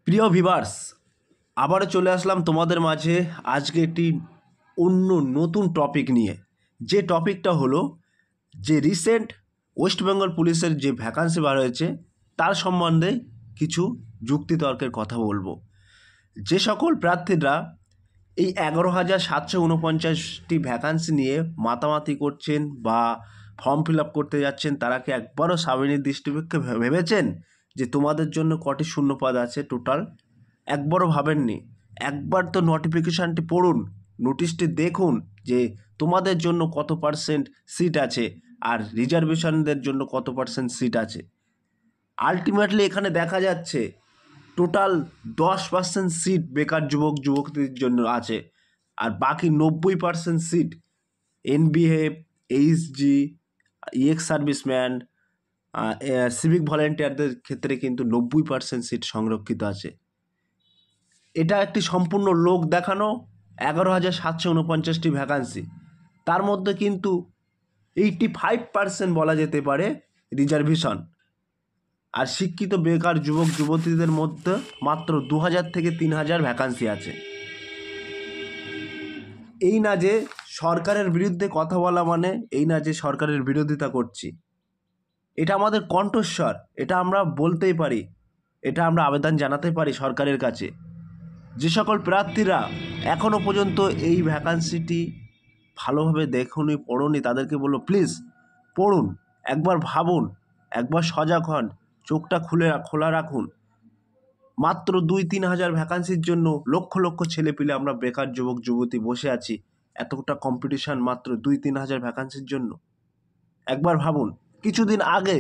প্রিয় ভিভার্স, আবারও চলে আসলাম তোমাদের মাঝে আজকে একটি নতুন টপিক নিয়ে। যে টপিকটা হলো যে রিসেন্ট ওয়েস্ট বেঙ্গল পুলিশের যে ভ্যাকান্সি বার হয়েছে তার সম্বন্ধে কিছু যুক্তিতর্কের কথা বলবো। যে সকল প্রার্থীরা এই 11,749টি ভ্যাকান্সি নিয়ে মাতামাতি করছেন বা ফর্ম ফিল আপ করতে যাচ্ছেন, তারা কি একবারও সাবিনীর দৃষ্টিপক্ষে ভেবেছেন যে তোমাদের জন্য কটি শূন্যপদ আছে টোটাল? একবারও ভাবেননি? একবার তো নোটিফিকেশানটি পড়ুন, নোটিশটি দেখুন যে তোমাদের জন্য কত পার্সেন্ট সিট আছে আর রিজার্ভেশনদের জন্য কত পার্সেন্ট সিট আছে। আলটিমেটলি এখানে দেখা যাচ্ছে টোটাল 10% সিট বেকার যুবক যুবতীদের জন্য আছে, আর বাকি 90% seat NVF, HG, ex serviceman, civic ভলেন্টিয়ারদের ক্ষেত্রে কিন্তু 90% সিট সংরক্ষিত আছে। এটা একটি সম্পূর্ণ লোক দেখানো 11,749টি ভ্যাকান্সি, তার মধ্যে কিন্তু 85% বলা যেতে পারে রিজার্ভেশন। আর শিক্ষিত বেকার যুবক যুবতীদের মধ্যে মাত্র 2,000 থেকে 3,000 ভ্যাকান্সি আছে। এই না যে সরকারের বিরুদ্ধে কথা বলা মানে এই না যে সরকারের বিরোধিতা করছি, এটা আমাদের কণ্ঠস্বর, এটা আমরা বলতেই পারি, এটা আমরা আবেদন জানাতে পারি সরকারের কাছে। যে সকল প্রার্থীরা এখনও পর্যন্ত এই ভ্যাকান্সিটি ভালোভাবে দেখুনি, পড়ুনি, তাদেরকে বলবো প্লিজ পড়ুন, একবার ভাবুন, একবার সজাগ হন, চোখটা খোলা রাখুন। মাত্র 2-3 হাজার ভ্যাকান্সির জন্য লক্ষ লক্ষ ছেলেপিলে আমরা বেকার যুবক যুবতী বসে আছি। এতটা কম্পিটিশান মাত্র 2-3 হাজার ভ্যাকান্সির জন্য। একবার ভাবুন, কিছুদিন আগে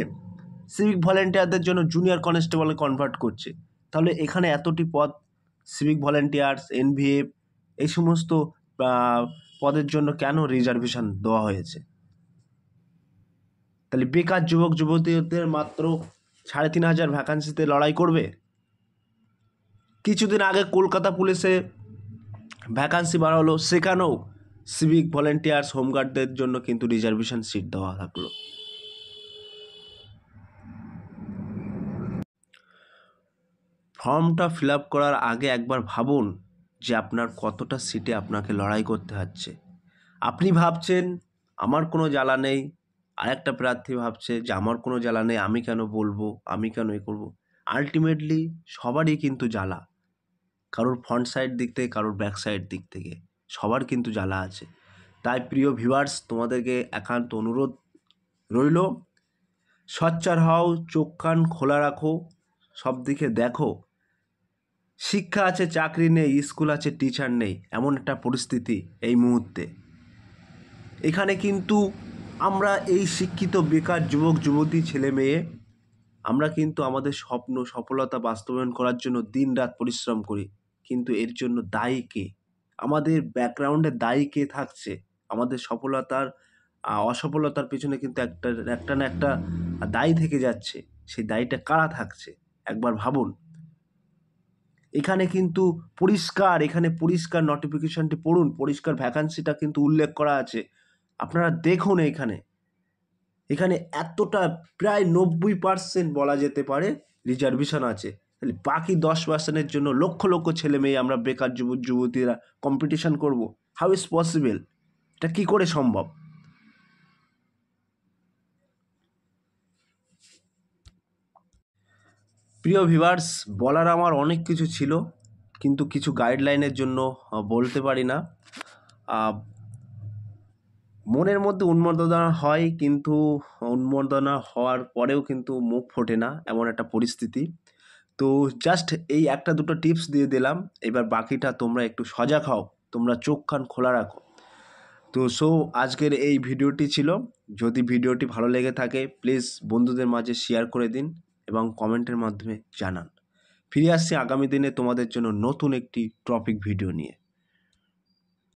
সিভিক ভলেন্টিয়ারদের জন্য জুনিয়র কনস্টেবলে কনভার্ট করছে, তাহলে এখানে এতটি পদ সিভিক ভলেন্টিয়ার্স, এনভিএফ এই সমস্ত পদের জন্য কেন রিজার্ভেশন দেওয়া হয়েছে? তাহলে বেকার যুবক যুবতীদের মাত্র 3,500 ভ্যাকান্সিতে লড়াই করবে? কিছুদিন আগে কলকাতা পুলিশে ভ্যাকান্সি বার হলো, সেখানেও সিভিক ভলেন্টিয়ার্স, হোমগার্ডদের জন্য কিন্তু রিজার্ভেশন সিট দেওয়া থাকলো। ফর্মটা ফিল আপ করার আগে একবার ভাবুন যে আপনার কতটা সিটে আপনাকে লড়াই করতে হচ্ছে। আপনি ভাবছেন আমার কোনো জ্বালা নেই, আরেকটা প্রার্থী ভাবছে যে আমার কোনো জ্বালা নেই, আমি কেন বলবো, আমি কেন এ করবো। আলটিমেটলি সবারই কিন্তু জ্বালা, কারোর ফ্রন্ট সাইড দিক থেকে, কারোর ব্যাক সাইড দিক থেকে, সবার কিন্তু জ্বালা আছে। তাই প্রিয় ভিউয়ার্স, তোমাদেরকে একান্ত অনুরোধ রইল, সোচ্চার হও, চোখ কান খোলা রাখো, সব দিকে দেখো। শিক্ষা আছে, চাকরি নেই, স্কুল আছে, টিচার নেই, এমন একটা পরিস্থিতি এই মুহূর্তে। এখানে কিন্তু আমরা এই শিক্ষিত বেকার যুবক যুবতী ছেলে মেয়ে, আমরা কিন্তু আমাদের স্বপ্ন সফলতা বাস্তবায়ন করার জন্য দিন রাত পরিশ্রম করি, কিন্তু এর জন্য দায়ী কে? আমাদের ব্যাকগ্রাউন্ডে দায়ী কে থাকছে? আমাদের সফলতার অসফলতার পেছনে কিন্তু একটা না একটা দায়ী থেকে যাচ্ছে। সেই দায়ীটা কারা থাকছে একবার ভাবুন। এখানে কিন্তু পরিষ্কার নোটিফিকেশনটি পড়ুন, পরিষ্কার ভ্যাকান্সিটা কিন্তু উল্লেখ করা আছে, আপনারা দেখুন। এখানে এতটা প্রায় 90% বলা যেতে পারে রিজার্ভেশন আছে। তাহলে বাকি 10%-এর জন্য লক্ষ লক্ষ ছেলে মেয়ে আমরা বেকার যুবক যুবতীরা কম্পিটিশান করব। How is possible? এটা কী করে সম্ভব? প্রিয় ভিউয়ার্স, বলার আমার অনেক কিছু ছিল, কিন্তু কিছু গাইডলাইনের জন্য বলতে পারি না। মনের মধ্যে উন্মাদনা হয়, কিন্তু উন্মাদনা হওয়ার পরেও কিন্তু মুখ ফোটে না, এমন একটা পরিস্থিতি। তো জাস্ট এই একটা দুটো টিপস দিয়ে দিলাম, এবার বাকিটা তোমরা একটু সজাগ হও, তোমরা চোখ কান খোলা রাখো। তো আজকের এই ভিডিওটি ছিল। যদি ভিডিওটি ভালো লেগে থাকে প্লিজ বন্ধুদের মাঝে শেয়ার করে দিন এবং কমেন্টের মাধ্যমে জানান। ফিরে আসছি আগামী দিনে তোমাদের জন্য নতুন একটি টপিক ভিডিও নিয়ে।